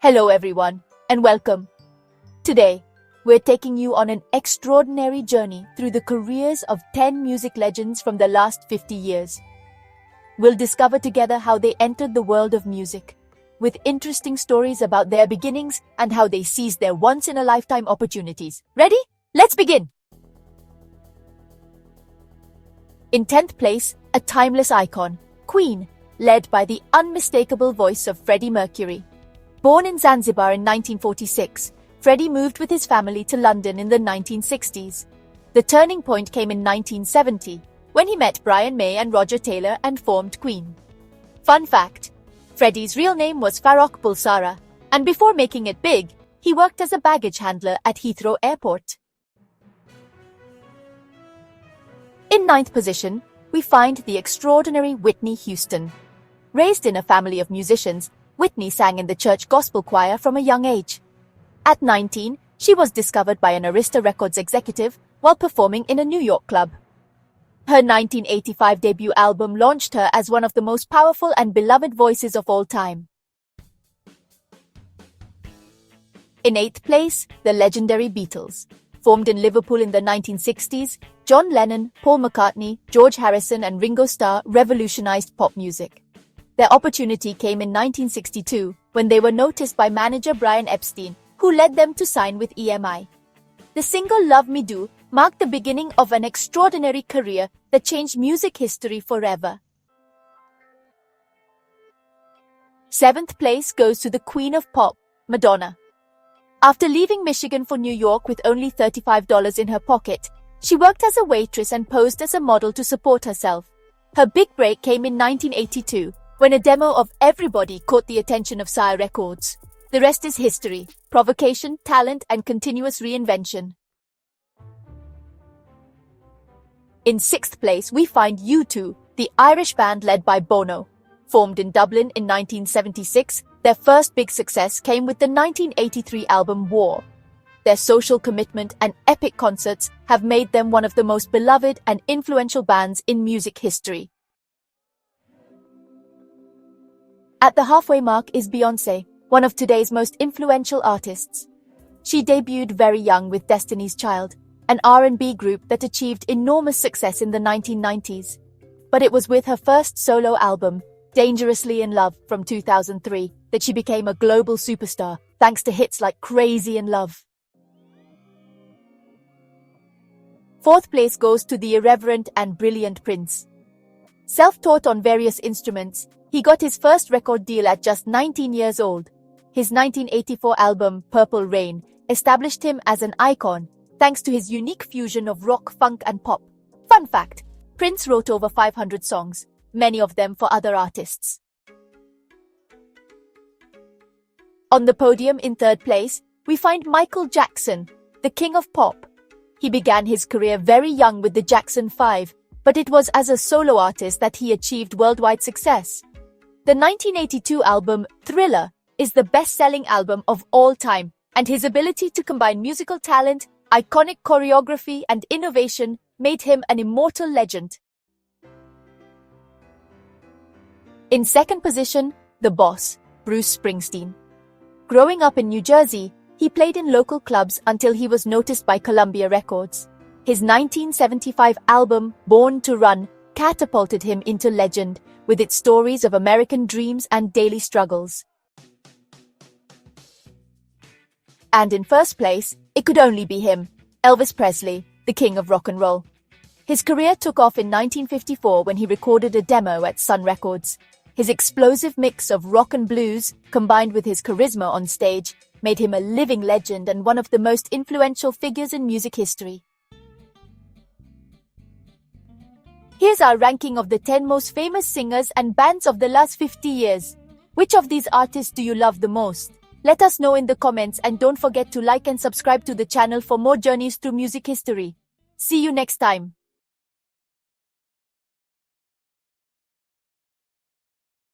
Hello everyone, and welcome. Today, we're taking you on an extraordinary journey through the careers of 10 music legends from the last 50 years. We'll discover together how they entered the world of music, with interesting stories about their beginnings and how they seized their once-in-a-lifetime opportunities. Ready? Let's begin! In 10th place, a timeless icon, Queen, led by the unmistakable voice of Freddie Mercury. Born in Zanzibar in 1946, Freddie moved with his family to London in the 1960s. The turning point came in 1970, when he met Brian May and Roger Taylor and formed Queen. Fun fact, Freddie's real name was Farrokh Bulsara, and before making it big, he worked as a baggage handler at Heathrow Airport. In 9th position, we find the extraordinary Whitney Houston. Raised in a family of musicians, Whitney sang in the church gospel choir from a young age. At 19, she was discovered by an Arista Records executive while performing in a New York club. Her 1985 debut album launched her as one of the most powerful and beloved voices of all time. In 8th place, the legendary Beatles. Formed in Liverpool in the 1960s, John Lennon, Paul McCartney, George Harrison and Ringo Starr revolutionized pop music. Their opportunity came in 1962 when they were noticed by manager Brian Epstein, who led them to sign with EMI. The single Love Me Do marked the beginning of an extraordinary career that changed music history forever. 7th place goes to the Queen of Pop, Madonna. After leaving Michigan for New York with only $35 in her pocket, she worked as a waitress and posed as a model to support herself. Her big break came in 1982, when a demo of Everybody caught the attention of Sire Records. The rest is history, provocation, talent, and continuous reinvention. In 6th place, we find U2, the Irish band led by Bono. Formed in Dublin in 1976, their first big success came with the 1983 album War. Their social commitment and epic concerts have made them one of the most beloved and influential bands in music history. At the halfway mark is Beyoncé, one of today's most influential artists. She debuted very young with Destiny's Child, an R&B group that achieved enormous success in the 1990s. But it was with her first solo album, Dangerously in Love from 2003, that she became a global superstar, thanks to hits like Crazy in Love. 4th place goes to the irreverent and brilliant Prince. Self-taught on various instruments, he got his first record deal at just 19 years old. His 1984 album, Purple Rain, established him as an icon, thanks to his unique fusion of rock, funk, and pop. Fun fact, Prince wrote over 500 songs, many of them for other artists. On the podium in 3rd place, we find Michael Jackson, the king of pop. He began his career very young with the Jackson 5, but it was as a solo artist that he achieved worldwide success. The 1982 album, Thriller, is the best-selling album of all time, and his ability to combine musical talent, iconic choreography, and innovation made him an immortal legend. In 2nd position, the boss, Bruce Springsteen. Growing up in New Jersey, he played in local clubs until he was noticed by Columbia Records. His 1975 album, Born to Run, catapulted him into legend, with its stories of American dreams and daily struggles. And in 1st place, it could only be him, Elvis Presley, the king of rock and roll. His career took off in 1954 when he recorded a demo at Sun Records. His explosive mix of rock and blues, combined with his charisma on stage, made him a living legend and one of the most influential figures in music history. Here's our ranking of the 10 most famous singers and bands of the last 50 years. Which of these artists do you love the most? Let us know in the comments and don't forget to like and subscribe to the channel for more journeys through music history. See you next time.